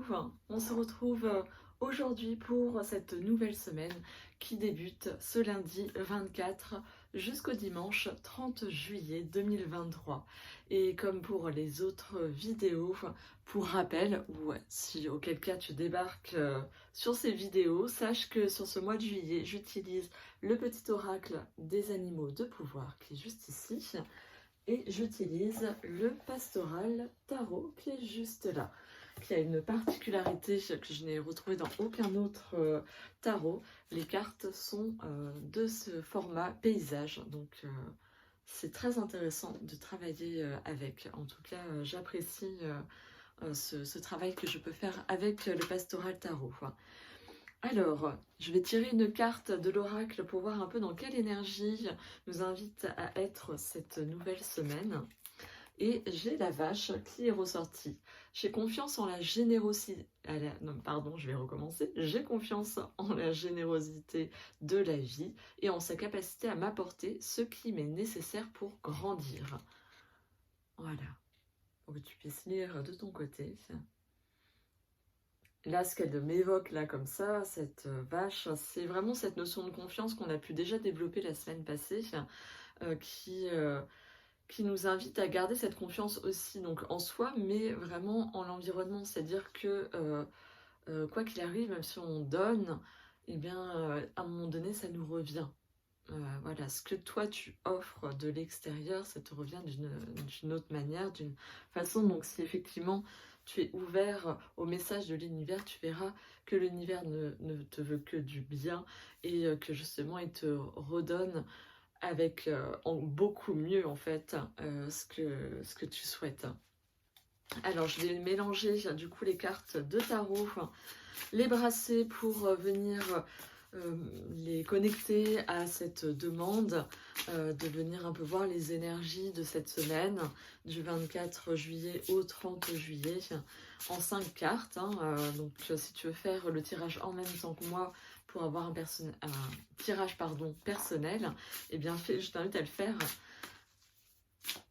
Coucou, on se retrouve aujourd'hui pour cette nouvelle semaine qui débute ce lundi 24 jusqu'au dimanche 30 juillet 2023. Et comme pour les autres vidéos, pour rappel, ou si auquel cas tu débarques sur ces vidéos, sache que sur ce mois de juillet, j'utilise le petit oracle des animaux de pouvoir qui est juste ici. Et j'utilise le pastoral tarot qui est juste là, qui a une particularité que je n'ai retrouvée dans aucun autre tarot. Les cartes sont de ce format paysage, donc c'est très intéressant de travailler avec. En tout cas, j'apprécie ce travail que je peux faire avec le pastoral tarot. Alors, je vais tirer une carte de l'oracle pour voir un peu dans quelle énergie nous invite à être cette nouvelle semaine. Et j'ai la vache qui est ressortie. J'ai confiance en la générosité... Non, pardon, je vais recommencer. J'ai confiance en la générosité de la vie et en sa capacité à m'apporter ce qui m'est nécessaire pour grandir. Voilà. Pour que tu puisses lire de ton côté. Là, ce qu'elle m'évoque là comme ça, cette vache, c'est vraiment cette notion de confiance qu'on a pu déjà développer la semaine passée, qui nous invite à garder cette confiance aussi donc en soi, mais vraiment en l'environnement. C'est-à-dire que quoi qu'il arrive, même si on donne, eh bien, à un moment donné, ça nous revient. Voilà, ce que toi tu offres de l'extérieur, ça te revient d'une autre manière, d'une façon. Donc si effectivement tu es ouvert au message de l'univers, tu verras que l'univers ne te veut que du bien et que justement il te redonne avec en beaucoup mieux en fait ce que tu souhaites. Alors je vais mélanger du coup les cartes de tarot, les brasser pour venir les connecter à cette demande de venir un peu voir les énergies de cette semaine du 24 juillet au 30 juillet en 5 cartes. Donc si tu veux faire le tirage en même temps que moi pour avoir un tirage personnel, eh bien je t'invite à le faire.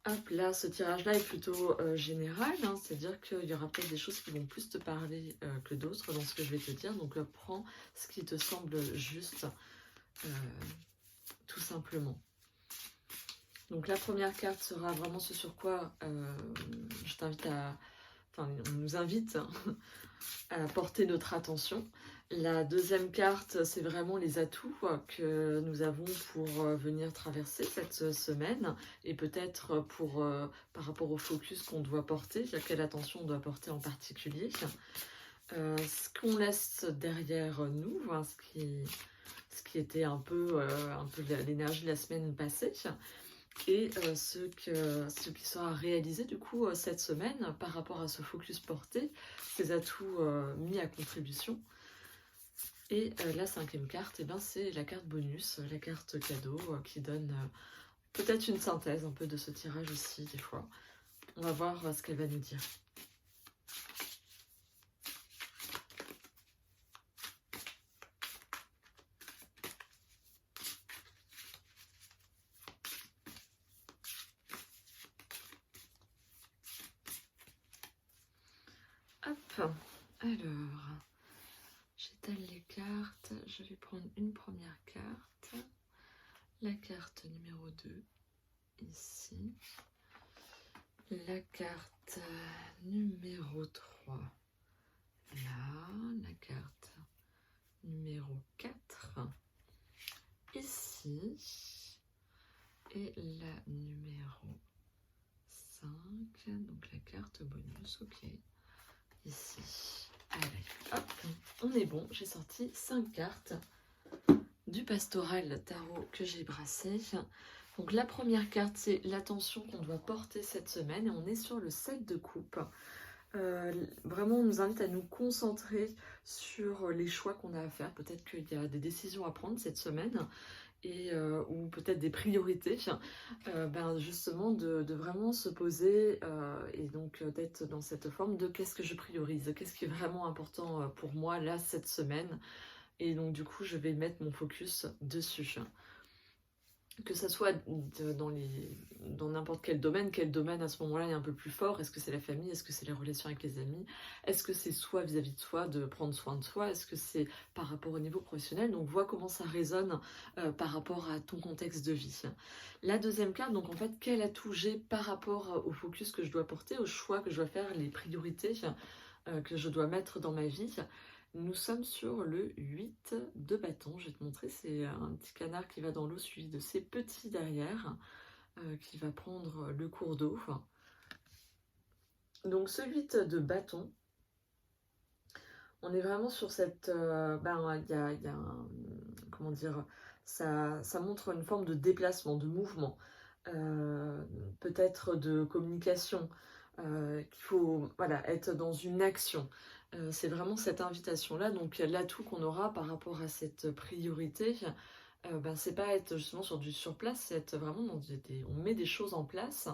Hop là, ce tirage-là est plutôt général, c'est-à-dire qu'il y aura peut-être des choses qui vont plus te parler que d'autres dans ce que je vais te dire. Donc prends ce qui te semble juste, tout simplement. Donc la première carte sera vraiment ce sur quoi je t'invite à... Enfin, on nous invite à porter notre attention. La deuxième carte, c'est vraiment les atouts que nous avons pour venir traverser cette semaine et peut-être pour par rapport au focus qu'on doit porter, quelle attention on doit porter en particulier. Ce qu'on laisse derrière nous, ce qui était un peu l'énergie de la semaine passée et ce qui sera réalisé du coup cette semaine par rapport à ce focus porté, ces atouts mis à contribution. Et la cinquième carte, eh ben, c'est la carte bonus, la carte cadeau, qui donne peut-être une synthèse un peu de ce tirage aussi, des fois. On va voir ce qu'elle va nous dire. Hop, alors... J'étale les cartes, je vais prendre une première carte, la carte numéro 2, ici, la carte numéro 3, là, la carte numéro 4, ici, et la numéro 5, donc la carte bonus, ok, ici. Allez, hop, on est bon, j'ai sorti 5 cartes du pastoral tarot que j'ai brassé. Donc la première carte, c'est l'attention qu'on doit porter cette semaine et on est sur le 7 de coupe. Vraiment, on nous invite à nous concentrer sur les choix qu'on a à faire. Peut-être qu'il y a des décisions à prendre cette semaine et ou peut-être des priorités, justement de vraiment se poser et donc d'être dans cette forme de qu'est-ce que je priorise, qu'est-ce qui est vraiment important pour moi là cette semaine, et donc du coup je vais mettre mon focus dessus. que ça soit dans n'importe quel domaine à ce moment-là est un peu plus fort. Est-ce que c'est la famille? Est-ce que c'est les relations avec les amis? Est-ce que c'est soi vis-à-vis de soi, de prendre soin de soi? Est-ce que c'est par rapport au niveau professionnel? Donc vois comment ça résonne par rapport à ton contexte de vie. La deuxième carte, donc en fait, quel atout j'ai par rapport au focus que je dois porter, au choix que je dois faire, les priorités que je dois mettre dans ma vie. Nous sommes sur le 8 de bâton, je vais te montrer, c'est un petit canard qui va dans l'eau suivi de ses petits derrière, qui va prendre le cours d'eau. Donc ce 8 de bâton, on est vraiment sur cette... comment dire, ça montre une forme de déplacement, de mouvement, peut-être de communication, qu'il faut être dans une action. C'est vraiment cette invitation-là, donc l'atout qu'on aura par rapport à cette priorité, c'est pas être justement sur du surplace, c'est être vraiment dans on met des choses en place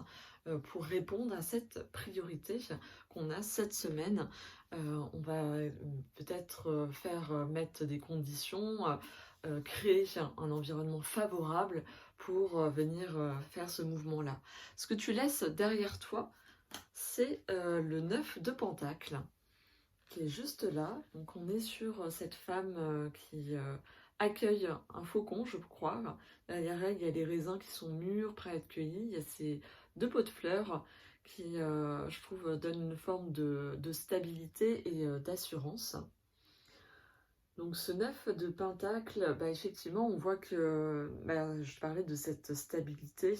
pour répondre à cette priorité qu'on a cette semaine. On va peut-être mettre des conditions, créer un environnement favorable pour venir faire ce mouvement-là. Ce que tu laisses derrière toi, c'est le 9 de Pentacle, qui est juste là. Donc on est sur cette femme qui accueille un faucon, je crois. Derrière elle, il y a les raisins qui sont mûrs, prêts à être cueillis. Il y a ces deux pots de fleurs qui, je trouve, donnent une forme de stabilité et d'assurance. Donc ce 9 de Pentacle, effectivement, on voit que, je parlais de cette stabilité.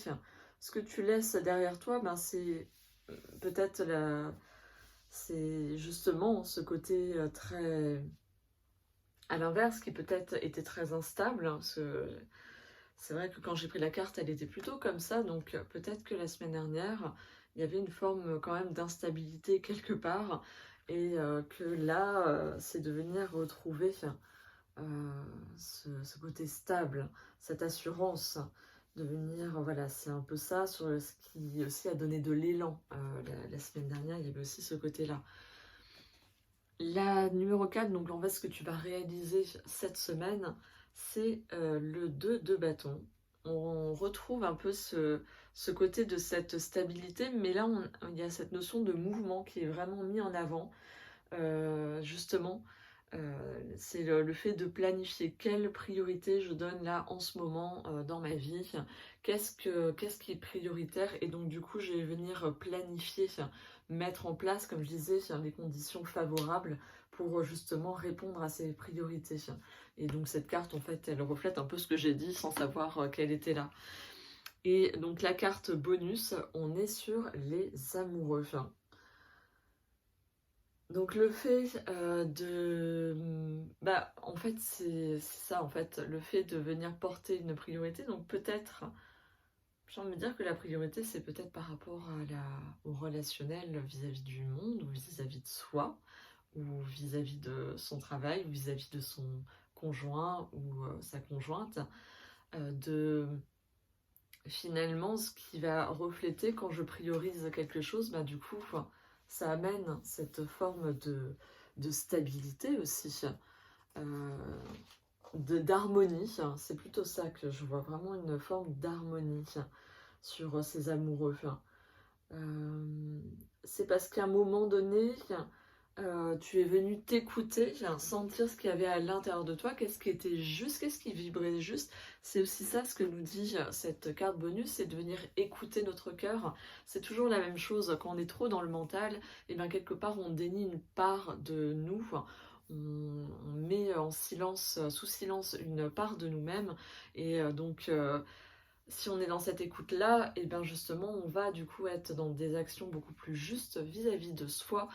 Ce que tu laisses derrière toi, c'est peut-être c'est justement ce côté très... À l'inverse, qui peut-être était très instable, parce que c'est vrai que quand j'ai pris la carte, elle était plutôt comme ça, donc peut-être que la semaine dernière, il y avait une forme quand même d'instabilité quelque part, et que là, c'est de venir retrouver ce côté stable, cette assurance, de venir, voilà, c'est un peu ça, sur ce qui aussi a donné de l'élan. La semaine dernière, il y avait aussi ce côté-là. La numéro 4, donc en fait ce que tu vas réaliser cette semaine, c'est le 2 de bâton. On retrouve un peu ce côté de cette stabilité, mais là il y a cette notion de mouvement qui est vraiment mis en avant. Justement, c'est le fait de planifier quelle priorité je donne là en ce moment dans ma vie, qu'est-ce qui est prioritaire, et donc du coup je vais venir planifier, mettre en place, comme je disais, des conditions favorables pour justement répondre à ces priorités. Et donc cette carte, en fait, elle reflète un peu ce que j'ai dit sans savoir qu'elle était là. Et donc la carte bonus, on est sur les amoureux. Donc le fait en fait c'est ça, en fait, le fait de venir porter une priorité, donc peut-être, j'ai envie de me dire que la priorité c'est peut-être par rapport au relationnel vis-à-vis du monde, ou vis-à-vis de soi, ou vis-à-vis de son travail, ou vis-à-vis de son conjoint ou sa conjointe, de finalement ce qui va refléter quand je priorise quelque chose, du coup ça amène cette forme de stabilité aussi, d'harmonie. C'est plutôt ça que je vois, vraiment une forme d'harmonie sur ces amoureux. C'est parce qu'à un moment donné, tu es venu t'écouter, sentir ce qu'il y avait à l'intérieur de toi, qu'est-ce qui était juste, qu'est-ce qui vibrait juste. C'est aussi ça ce que nous dit cette carte bonus, c'est de venir écouter notre cœur. C'est toujours la même chose, quand on est trop dans le mental, et bien quelque part on dénie une part de nous, on met en silence, sous silence, une part de nous-mêmes, et donc si on est dans cette écoute-là, et bien justement on va du coup être dans des actions beaucoup plus justes vis-à-vis de soi,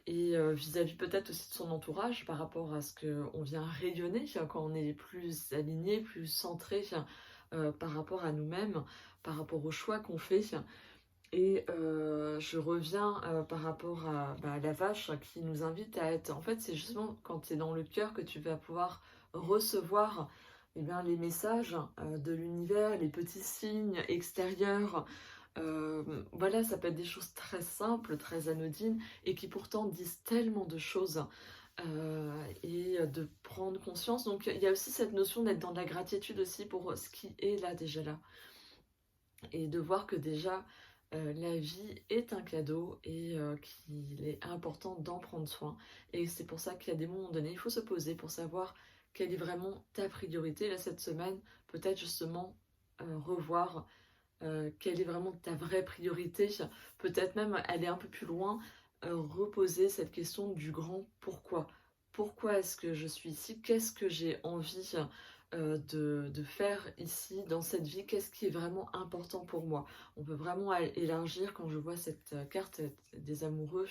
et vis-à-vis peut-être aussi de son entourage, par rapport à ce qu'on vient rayonner quand on est plus aligné, plus centré par rapport à nous-mêmes, par rapport aux choix qu'on fait. Et je reviens par rapport à la vache qui nous invite à être... En fait, c'est justement quand tu es dans le cœur que tu vas pouvoir recevoir les messages de l'univers, les petits signes extérieurs, Voilà, ça peut être des choses très simples, très anodines, et qui pourtant disent tellement de choses, et de prendre conscience. Donc il y a aussi cette notion d'être dans de la gratitude aussi pour ce qui est là, déjà là. Et de voir que déjà, la vie est un cadeau et qu'il est important d'en prendre soin. Et c'est pour ça qu'il y a des moments donnés, il faut se poser pour savoir quelle est vraiment ta priorité. Là, cette semaine, peut-être justement revoir quelle est vraiment ta vraie priorité. Peut-être même aller un peu plus loin, reposer cette question du grand pourquoi. Pourquoi est-ce que je suis ici? Qu'est-ce que j'ai envie de faire ici, dans cette vie? Qu'est-ce qui est vraiment important pour moi? On peut vraiment élargir, quand je vois cette carte des amoureux,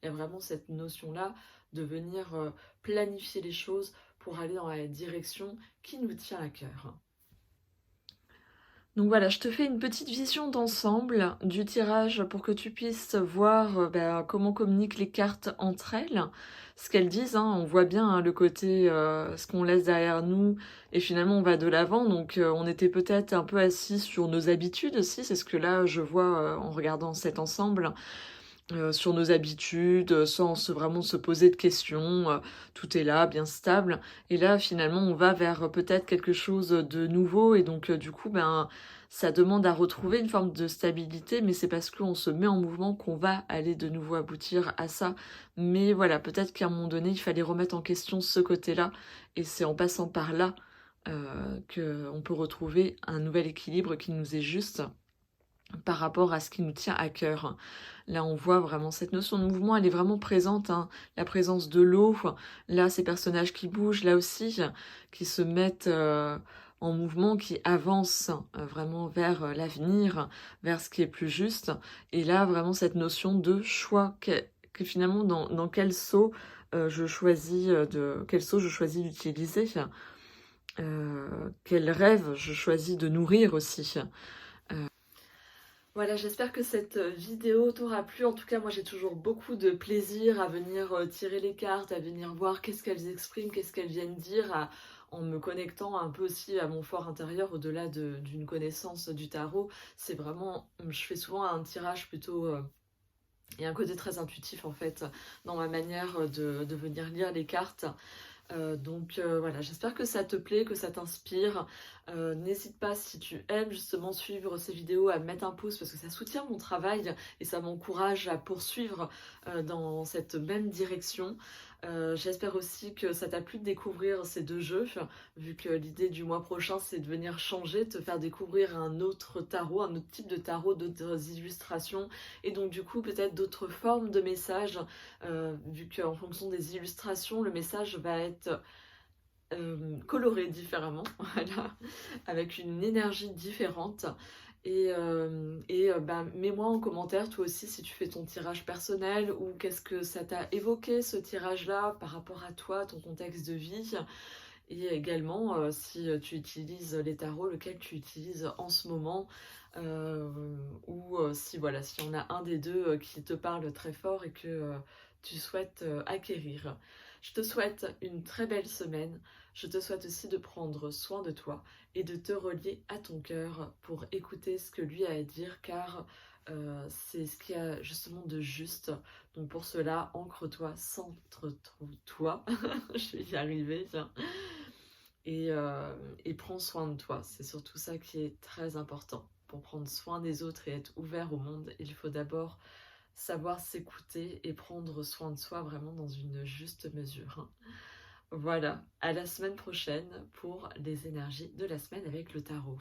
il y a vraiment cette notion-là de venir planifier les choses pour aller dans la direction qui nous tient à cœur. Donc voilà, je te fais une petite vision d'ensemble du tirage pour que tu puisses voir comment communiquent les cartes entre elles, ce qu'elles disent. Hein. On voit bien le côté, ce qu'on laisse derrière nous, et finalement on va de l'avant. Donc on était peut-être un peu assis sur nos habitudes aussi, c'est ce que là je vois en regardant cet ensemble. Sur nos habitudes, sans vraiment se poser de questions, tout est là, bien stable. Et là, finalement, on va vers peut-être quelque chose de nouveau, et donc du coup, ça demande à retrouver une forme de stabilité, mais c'est parce qu'on se met en mouvement qu'on va aller de nouveau aboutir à ça. Mais voilà, peut-être qu'à un moment donné, il fallait remettre en question ce côté-là, et c'est en passant par là qu'on peut retrouver un nouvel équilibre qui nous est juste par rapport à ce qui nous tient à cœur. Là, on voit vraiment cette notion de mouvement, elle est vraiment présente, hein. La présence de l'eau, là, ces personnages qui bougent, là aussi, qui se mettent en mouvement, qui avancent vraiment vers l'avenir, vers ce qui est plus juste. Et là, vraiment, cette notion de choix, que finalement, dans quel seau je choisis quel seau je choisis d'utiliser, quel rêve je choisis de nourrir aussi. Voilà, j'espère que cette vidéo t'aura plu. En tout cas, moi j'ai toujours beaucoup de plaisir à venir tirer les cartes, à venir voir qu'est-ce qu'elles expriment, qu'est-ce qu'elles viennent dire, en me connectant un peu aussi à mon fort intérieur, au-delà d'une connaissance du tarot. C'est vraiment, je fais souvent un tirage plutôt... il y a un côté très intuitif en fait dans ma manière de venir lire les cartes. Donc voilà, j'espère que ça te plaît, que ça t'inspire. N'hésite pas, si tu aimes justement suivre ces vidéos, à mettre un pouce parce que ça soutient mon travail et ça m'encourage à poursuivre dans cette même direction. J'espère aussi que ça t'a plu de découvrir ces deux jeux, vu que l'idée du mois prochain c'est de venir changer, te faire découvrir un autre tarot, un autre type de tarot, d'autres illustrations, et donc du coup peut-être d'autres formes de messages, vu qu'en fonction des illustrations, le message va être coloré différemment, voilà, avec une énergie différente. Et mets-moi en commentaire toi aussi si tu fais ton tirage personnel, ou qu'est-ce que ça t'a évoqué ce tirage-là par rapport à toi, ton contexte de vie. Et également si tu utilises les tarots, lequel tu utilises en ce moment, ou si voilà, s'il y en a un des deux qui te parle très fort et que tu souhaites acquérir. Je te souhaite une très belle semaine. Je te souhaite aussi de prendre soin de toi et de te relier à ton cœur pour écouter ce que lui a à dire, car c'est ce qu'il y a justement de juste. Donc pour cela, ancre-toi, centre-toi, je vais y arriver, tiens. Et prends soin de toi. C'est surtout ça qui est très important. Pour prendre soin des autres et être ouvert au monde, il faut d'abord savoir s'écouter et prendre soin de soi vraiment dans une juste mesure. Voilà, à la semaine prochaine pour les énergies de la semaine avec le tarot.